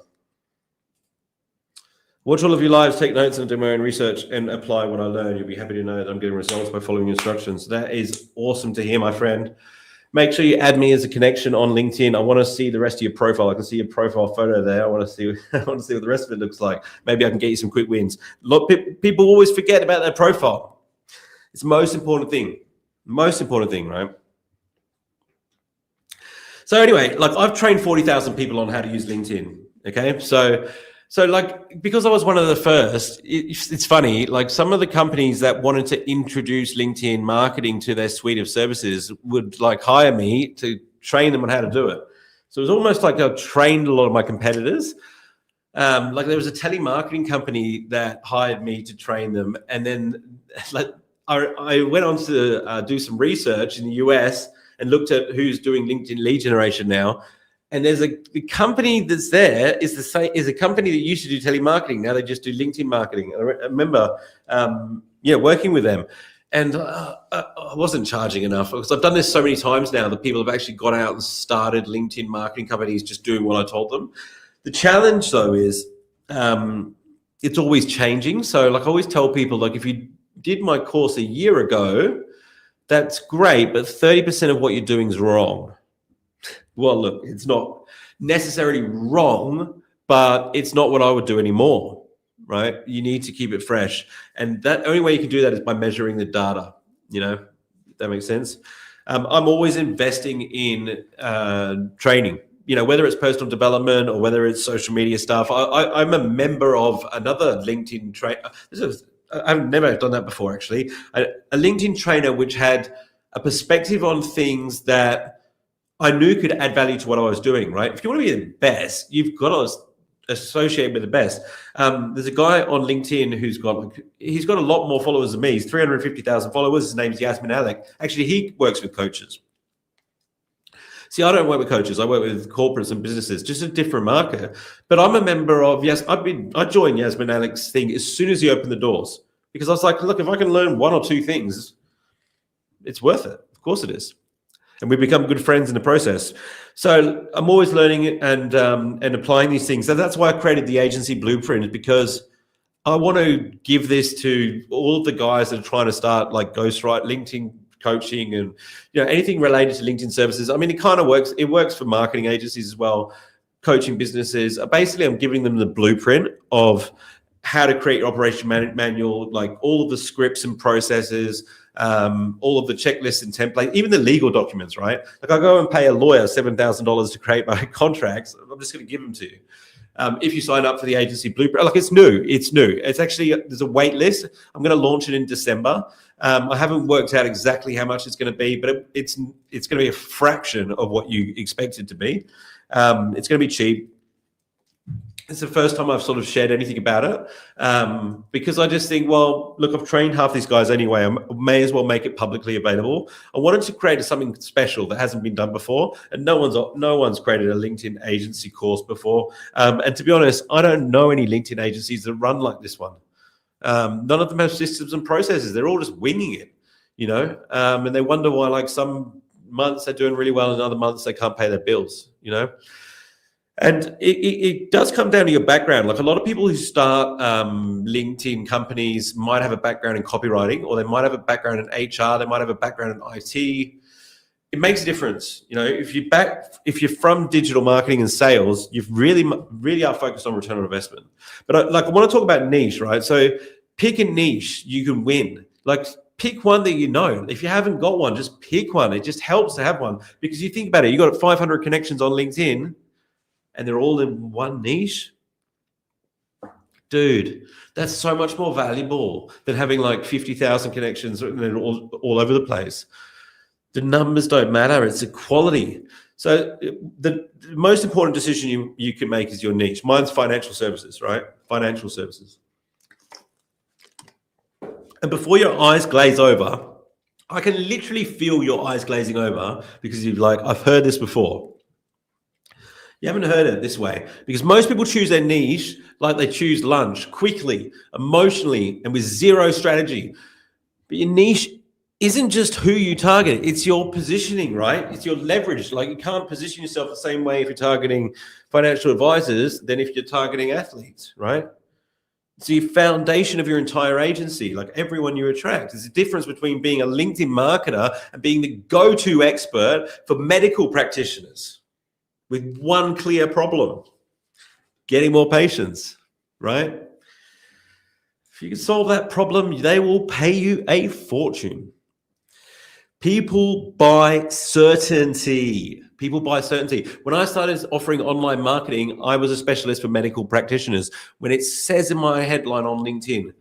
Watch all of your lives, take notes, and do my own research and apply what I learn. You'll be happy to know that I'm getting results by following instructions. That is awesome to hear, my friend. Make sure you add me as a connection on LinkedIn. I want to see the rest of your profile. I can see your profile photo there. I want to see what the rest of it looks like. Maybe I can get you some quick wins. Look, people always forget about their profile. It's the most important thing. Most important thing, right? So anyway, I've trained 40,000 people on how to use LinkedIn. Okay, so because I was one of the first, it's funny, some of the companies that wanted to introduce LinkedIn marketing to their suite of services would hire me to train them on how to do it. So it was almost like I trained a lot of my competitors. There was a telemarketing company that hired me to train them. And then I went on to do some research in the US and looked at who's doing LinkedIn lead generation now. And there's the company that's there is a company that used to do telemarketing. Now they just do LinkedIn marketing. I remember, working with them, and I wasn't charging enough because I've done this so many times now that people have actually gone out and started LinkedIn marketing companies just doing what I told them. The challenge though is it's always changing. So I always tell people, if you did my course a year ago, that's great, but 30% of what you're doing is wrong. Well, look, it's not necessarily wrong, but it's not what I would do anymore, right? You need to keep it fresh. And that only way you can do that is by measuring the data, if that makes sense. I'm always investing in training, whether it's personal development or whether it's social media stuff. I'm a member of another LinkedIn trainer. I've never done that before, actually. A LinkedIn trainer which had a perspective on things that I knew could add value to what I was doing, right? If you want to be the best, you've got to associate with the best. There's a guy on LinkedIn who's got a lot more followers than me. He's 350,000 followers. His name's Yasmin Alec. Actually, he works with coaches. See, I don't work with coaches. I work with corporates and businesses, just a different market. But I'm a member of, I joined Yasmin Alec's thing as soon as he opened the doors because I was like, look, if I can learn one or two things, it's worth it. Of course it is. And we become good friends in the process. So I'm always learning and applying these things. So that's why I created the agency blueprint, because I want to give this to all of the guys that are trying to start ghostwrite, LinkedIn coaching, and anything related to LinkedIn services. I mean, it kind of works. It works for marketing agencies as well, coaching businesses. Basically, I'm giving them the blueprint of how to create your operation manual, like all of the scripts and processes, all of the checklists and templates, even the legal documents, right? Like I go and pay a lawyer $7,000 to create my contracts. I'm just going to give them to you. If you sign up for the agency blueprint, like it's new. It's actually, there's a wait list. I'm going to launch it in December. I haven't worked out exactly how much it's going to be, but it's going to be a fraction of what you expect it to be. It's going to be cheap. It's the first time I've sort of shared anything about it, because I just think, well, look, I've trained half these guys anyway. I may as well make it publicly available. I wanted to create something special that hasn't been done before, and no one's created a LinkedIn agency course before. And to be honest, I don't know any LinkedIn agencies that run like this one. None of them have systems and processes. They're all just winging it, and they wonder why, like, some months they're doing really well and other months they can't pay their bills, And it does come down to your background. Like a lot of people who start LinkedIn companies might have a background in copywriting, or they might have a background in HR. They might have a background in IT. It makes a difference. If you're from digital marketing and sales, you really are focused on return on investment. But I want to talk about niche, right? So pick a niche you can win. Like pick one that you know. If you haven't got one, just pick one. It just helps to have one, because you think about it. You got 500 connections on LinkedIn, and they're all in one niche. Dude, that's so much more valuable than having like 50,000 connections all over the place. The numbers don't matter, it's the quality. So the most important decision you can make is your niche. Mine's financial services, right? Financial services. And before your eyes glaze over, I can literally feel your eyes glazing over, because you're like, I've heard this before. You haven't heard it this way, because most people choose their niche like they choose lunch, quickly, emotionally, and with zero strategy. But your niche isn't just who you target, it's your positioning, right? It's your leverage. Like you can't position yourself the same way if you're targeting financial advisors than if you're targeting athletes, right? It's the foundation of your entire agency, like everyone you attract. There's a difference between being a LinkedIn marketer and being the go-to expert for medical practitioners, with one clear problem: getting more patients, right? If you can solve that problem, they will pay you a fortune. People buy certainty. People buy certainty. When I started offering online marketing, I was a specialist for medical practitioners. When it says in my headline on LinkedIn,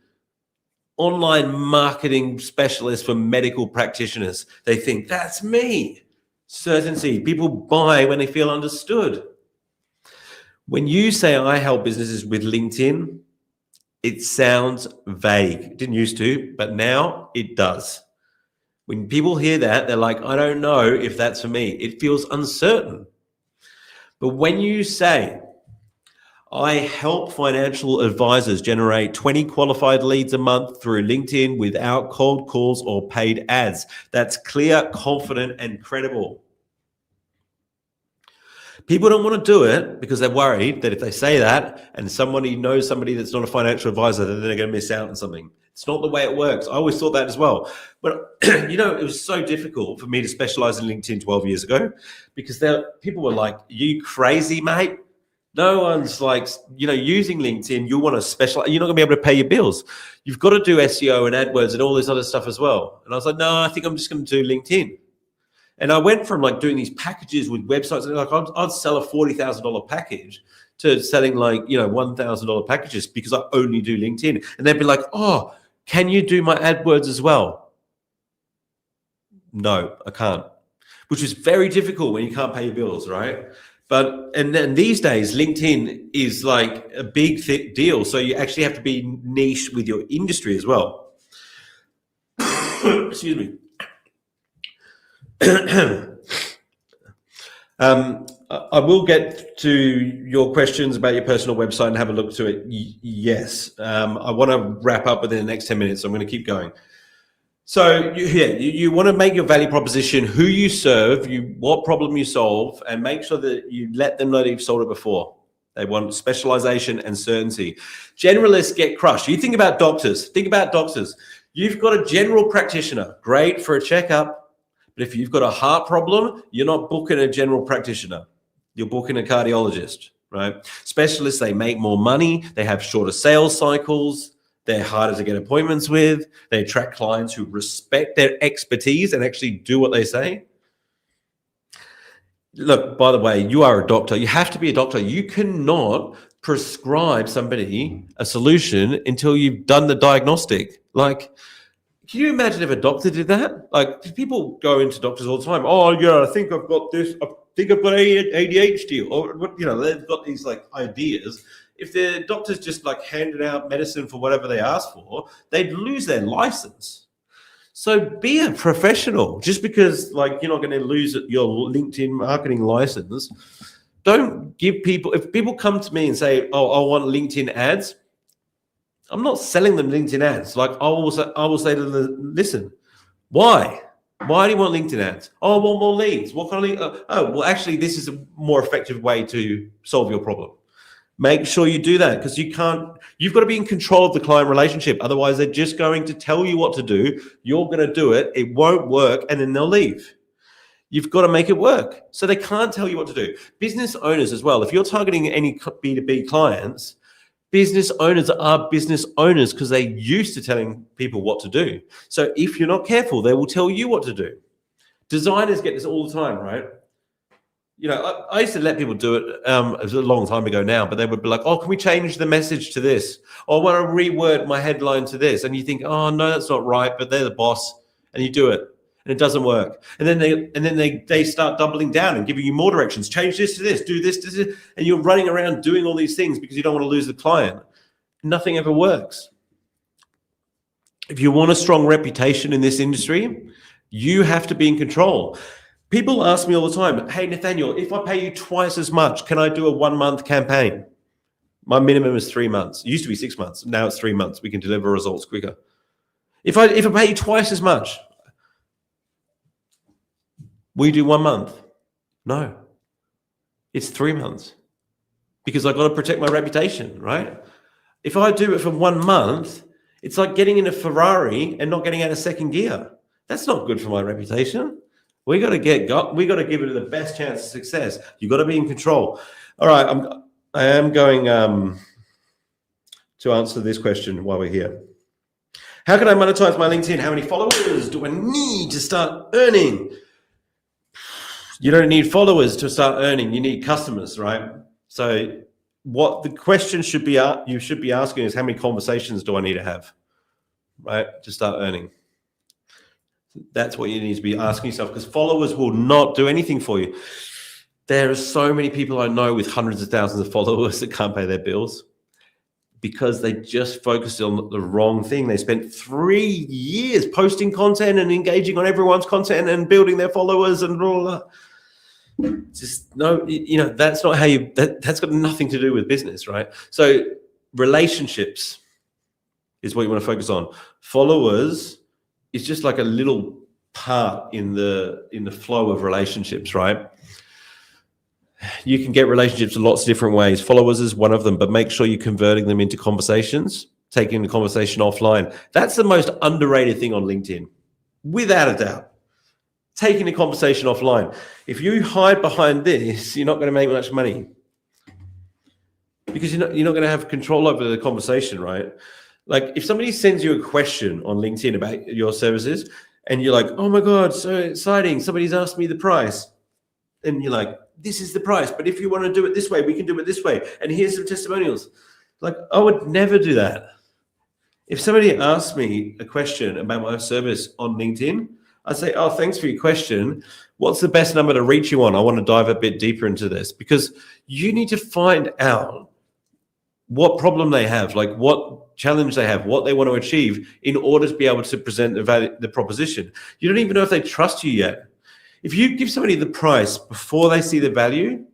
online marketing specialist for medical practitioners, they think, that's me. Certainty. People buy when they feel understood. When you say I help businesses with LinkedIn, it sounds vague. It didn't used to, but now it does. When people hear that, they're like, I don't know if that's for me. It feels uncertain. But when you say, I help financial advisors generate 20 qualified leads a month through LinkedIn without cold calls or paid ads, that's clear, confident, and credible. People don't want to do it because they're worried that if they say that and somebody knows somebody that's not a financial advisor, then they're going to miss out on something. It's not the way it works. I always thought that as well. But, it was so difficult for me to specialize in LinkedIn 12 years ago, because people were like, are you crazy, mate? No one's like, using LinkedIn. You want to specialize. You're not going to be able to pay your bills. You've got to do SEO and AdWords and all this other stuff as well. And I was like, no, I think I'm just going to do LinkedIn. And I went from like doing these packages with websites, and like I'd sell a $40,000 package to selling like, $1,000 packages, because I only do LinkedIn. And they'd be like, oh, can you do my AdWords as well? No, I can't, which is very difficult when you can't pay your bills, right? And then these days, LinkedIn is like a big deal. So you actually have to be niche with your industry as well. Excuse me. I will get to your questions about your personal website and have a look to it. Yes. I want to wrap up within the next 10 minutes. So I'm going to keep going. So you want to make your value proposition, who you serve, what problem you solve, and make sure that you let them know that you've sold it before. They want specialization and certainty. Generalists get crushed. You think about doctors. You've got a general practitioner, great for a checkup. But if you've got a heart problem, you're not booking a general practitioner. You're booking a cardiologist, right? Specialists, they make more money. They have shorter sales cycles. They're harder to get appointments with. They attract clients who respect their expertise and actually do what they say. Look, by the way, you are a doctor. You have to be a doctor. You cannot prescribe somebody a solution until you've done the diagnostic. Like, can you imagine if a doctor did that? Like, people go into doctors all the time. Oh, yeah, I think I've got this. I think I've got ADHD, or they've got these like ideas. If the doctors just like handed out medicine for whatever they asked for, they'd lose their license. So be a professional. Just because like you're not going to lose your LinkedIn marketing license, don't give people. If people come to me and say, "Oh, I want LinkedIn ads," I'm not selling them LinkedIn ads. Like I will say to them, listen, why? Why do you want LinkedIn ads? Oh, I want more leads. What kind of leads? Oh, well, actually, this is a more effective way to solve your problem. Make sure you do that because you've got to be in control of the client relationship. Otherwise, they're just going to tell you what to do. You're going to do it. It won't work. And then they'll leave. You've got to make it work. So they can't tell you what to do. Business owners as well. If you're targeting any B2B clients, business owners are business owners because they're used to telling people what to do. So if you're not careful, they will tell you what to do. Designers get this all the time, right? I used to let people do it. It was a long time ago now, but they would be like, "Oh, can we change the message to this? Or I want to reword my headline to this." And you think, "Oh, no, that's not right." But they're the boss, and you do it, and it doesn't work. And then they start doubling down and giving you more directions. Change this to this, do this to this, and you're running around doing all these things because you don't want to lose the client. Nothing ever works. If you want a strong reputation in this industry, you have to be in control. People ask me all the time, "Hey, Nathaniel, if I pay you twice as much, can I do a 1-month campaign?" My minimum is 3 months. It used to be 6 months. Now it's 3 months. We can deliver results quicker. If I pay you twice as much, will you do 1 month? No. It's 3 months because I've got to protect my reputation, right? If I do it for 1 month, it's like getting in a Ferrari and not getting out of second gear. That's not good for my reputation. We got to give it the best chance of success. You got to be in control. All right, I am going to answer this question while we're here. How can I monetize my LinkedIn? How many followers do I need to start earning? You don't need followers to start earning. You need customers, right? So what the question you should be asking is, how many conversations do I need to have, right, to start earning? That's what you need to be asking yourself, because followers will not do anything for you. There are so many people I know with hundreds of thousands of followers that can't pay their bills because they just focused on the wrong thing. They spent 3 years posting content and engaging on everyone's content and building their followers and all that. Just no, that's not how that's got nothing to do with business, right? So relationships is what you want to focus on. Followers is just like a little part in the flow of relationships, right? You can get relationships in lots of different ways. Followers is one of them, but make sure you're converting them into conversations, taking the conversation offline. That's the most underrated thing on LinkedIn, without a doubt. Taking the conversation offline. If you hide behind this, you're not going to make much money because you're not going to have control over the conversation, right? Like if somebody sends you a question on LinkedIn about your services and you're like, "Oh my God, so exciting. Somebody's asked me the price." And you're like, "This is the price, but if you want to do it this way, we can do it this way. And here's some testimonials." Like I would never do that. If somebody asked me a question about my service on LinkedIn, I'd say, "Oh, thanks for your question. What's the best number to reach you on? I want to dive a bit deeper into this," because you need to find out what problem they have, like what challenge they have, what they want to achieve in order to be able to present the proposition. You don't even know if they trust you yet. If you give somebody the price before they see the value,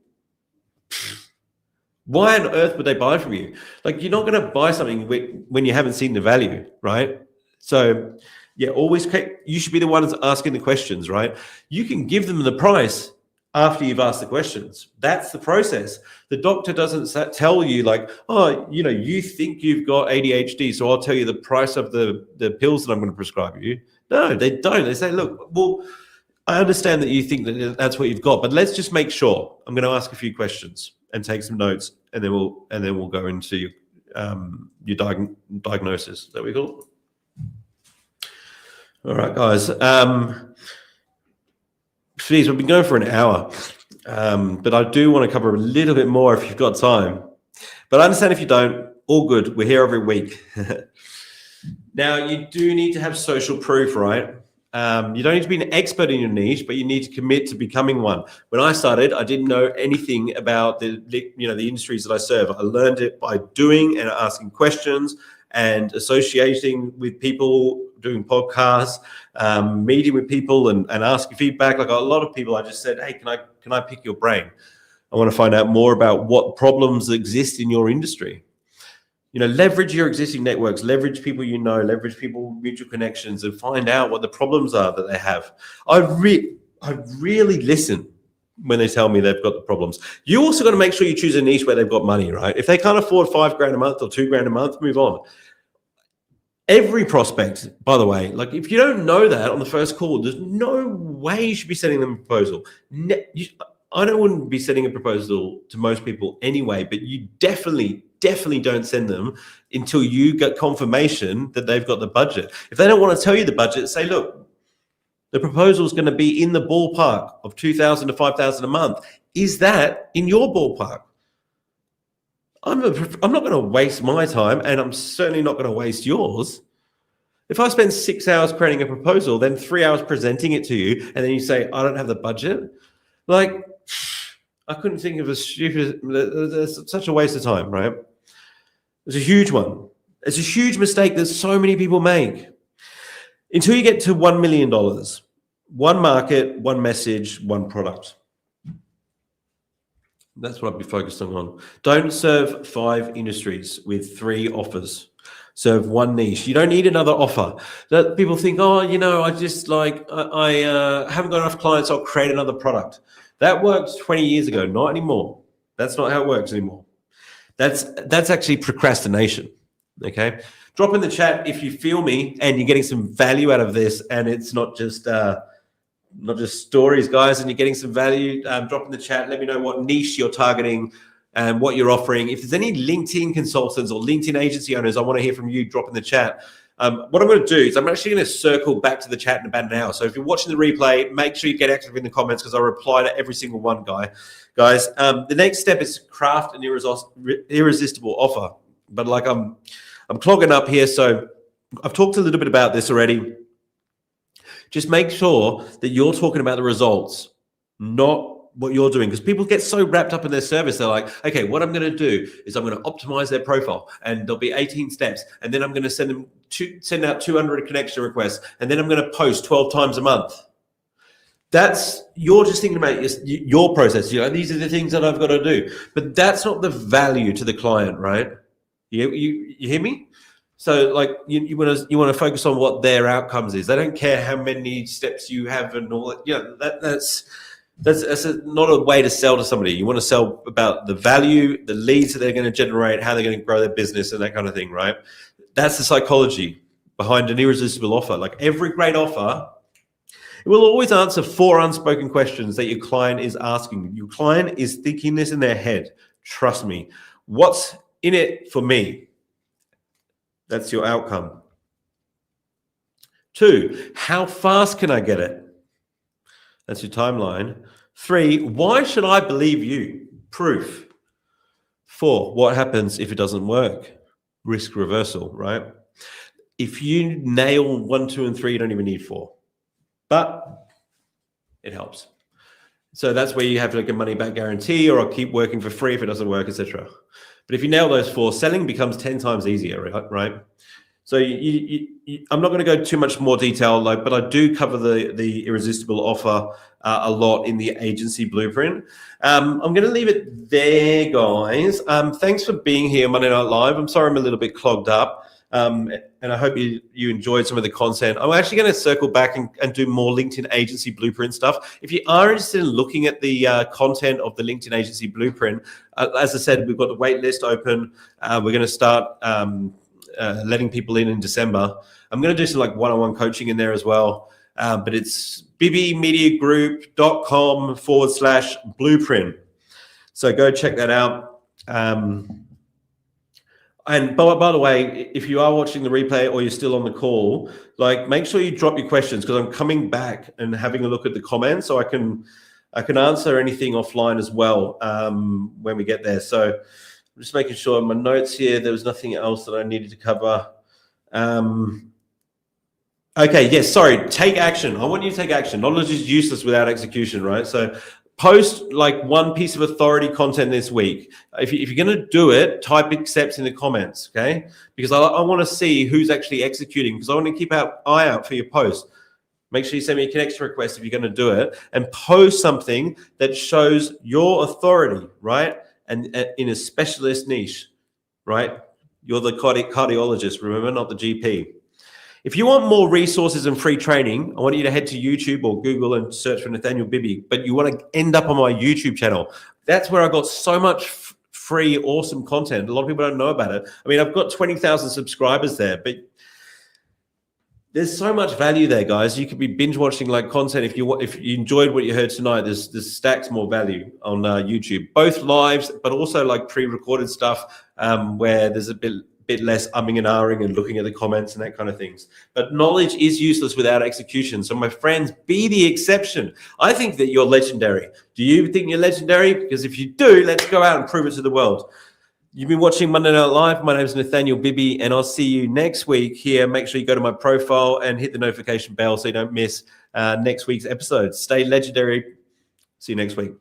why on earth would they buy from you? Like you're not going to buy something when you haven't seen the value, right? So yeah, you should be the ones asking the questions, right? You can give them the price after you've asked the questions. That's the process. The doctor doesn't tell you like, "Oh, you think you've got ADHD, so I'll tell you the price of the pills that I'm going to prescribe you." No, they don't. They say, "Look, well, I understand that you think that that's what you've got, but let's just make sure. I'm going to ask a few questions." and take some notes, and then we'll go into your diagnosis. Is that what we call it? All right, guys. Please, we've been going for an hour, but I do want to cover a little bit more if you've got time. But I understand if you don't, all good. We're here every week. Now, you do need to have social proof, right? You don't need to be an expert in your niche, but you need to commit to becoming one. When I started, I didn't know anything about the industries that I serve. I learned it by doing and asking questions and associating with people, doing podcasts, meeting with people and asking feedback. Like a lot of people, I just said, hey, can I pick your brain? I want to find out more about what problems exist in your industry. Leverage your existing networks, leverage people leverage people, mutual connections, and find out what the problems are that they have. I really listen when they tell me they've got the problems. You also got to make sure you choose a niche where they've got money, right? If they can't afford $5,000 a month or $2,000 a month, move on. Every prospect, by the way, like if you don't know that on the first call, there's no way you should be sending them a proposal. I wouldn't be sending a proposal to most people anyway, but you definitely don't send them until you get confirmation that they've got the budget. If they don't want to tell you the budget, say, look, the proposal is going to be in the ballpark of $2,000 to $5,000 a month. Is that in your ballpark? I'm not going to waste my time, and I'm certainly not going to waste yours. If I spend 6 hours creating a proposal, then 3 hours presenting it to you, and then you say, I don't have the budget, like, I couldn't think of it's such a waste of time, right? It's a huge one. It's a huge mistake that so many people make. Until you get to $1 million, one market, one message, one product. That's what I'd be focusing on. Don't serve 5 industries with 3 offers. Serve one niche. You don't need another offer. That people think, I just I haven't got enough clients, I'll create another product. That worked 20 years ago, not anymore. That's not how it works anymore. That's actually procrastination. Okay. Drop in the chat if you feel me and you're getting some value out of this, and it's not just stories, guys, and you're getting some value. Drop in the chat. Let me know what niche you're targeting and what you're offering. If there's any LinkedIn consultants or LinkedIn agency owners, I want to hear from you. Drop in the chat. What I'm going to do is I'm actually going to circle back to the chat in about an hour. So if you're watching the replay, make sure you get active in the comments because I reply to every single one, guys. The next step is to craft an irresistible offer. But I'm clogging up here, so I've talked a little bit about this already. Just make sure that you're talking about the results, not what you're doing, because people get so wrapped up in their service. They're like, okay, what I'm going to do is I'm going to optimize their profile, and there'll be 18 steps, and then I'm going to send out 200 connection requests, and then I'm going to post 12 times a month. You're just thinking about your process. These are the things that I've got to do, but that's not the value to the client, right? You hear me? So you want to focus on what their outcomes is. They don't care how many steps you have and all that. That's not a way to sell to somebody. You want to sell about the value, the leads that they're going to generate, how they're going to grow their business, and that kind of thing, right? That's the psychology behind an irresistible offer. Like every great offer, it will always answer 4 unspoken questions that your client is asking. Your client is thinking this in their head. Trust me. What's in it for me? That's your outcome. 2, how fast can I get it? That's your timeline. 3, why should I believe you? Proof. 4, what happens if it doesn't work? Risk reversal, right? If you nail 1, 2, and 3, you don't even need 4. But it helps. So that's where you have like a money back guarantee, or I'll keep working for free if it doesn't work, etc. But if you nail those 4, selling becomes 10 times easier, right? So I'm not going to go too much more detail, but I do cover the irresistible offer a lot in the agency blueprint. I'm going to leave it there, guys. Thanks for being here, Monday Night Live. I'm sorry I'm a little bit clogged up. And I hope you enjoyed some of the content. I'm actually going to circle back and do more LinkedIn agency blueprint stuff. If you are interested in looking at the content of the LinkedIn agency blueprint, as I said, we've got the wait list open. We're going to start letting people in December. I'm going to do some one-on-one coaching in there as well. But it's bibbymediagroup.com/blueprint. So go check that out. And by the way, if you are watching the replay or you're still on the call, like make sure you drop your questions, because I'm coming back and having a look at the comments so I can answer anything offline as well when we get there. So I'm just making sure in my notes here there was nothing else that I needed to cover. Okay, yes, sorry. Take action. I want you to take action. Knowledge is useless without execution, right? So post like one piece of authority content this week. If you're going to do it, type accepts in the comments, okay? Because I want to see who's actually executing, because I want to keep an eye out for your post. Make sure you send me a connection request if you're going to do it, and post something that shows your authority, right? And in a specialist niche, right? You're the cardiologist, remember, not the GP. If you want more resources and free training, I want you to head to YouTube or Google and search for Nathaniel Bibby, but you want to end up on my YouTube channel. That's where I got so much free, awesome content. A lot of people don't know about it. I mean, I've got 20,000 subscribers there, but there's so much value there, guys. You could be binge watching like content. If you enjoyed what you heard tonight, there's stacks more value on YouTube, both lives, but also like pre-recorded stuff where there's a bit less umming and ahhing and looking at the comments and that kind of things. But knowledge is useless without execution. So my friends, be the exception. I think that you're legendary. Do you think you're legendary? Because if you do, let's go out and prove it to the world. You've been watching Monday Night Live. My name is Nathaniel Bibby, and I'll see you next week here. Make sure you go to my profile and hit the notification bell so you don't miss next week's episode. Stay legendary. See you next week.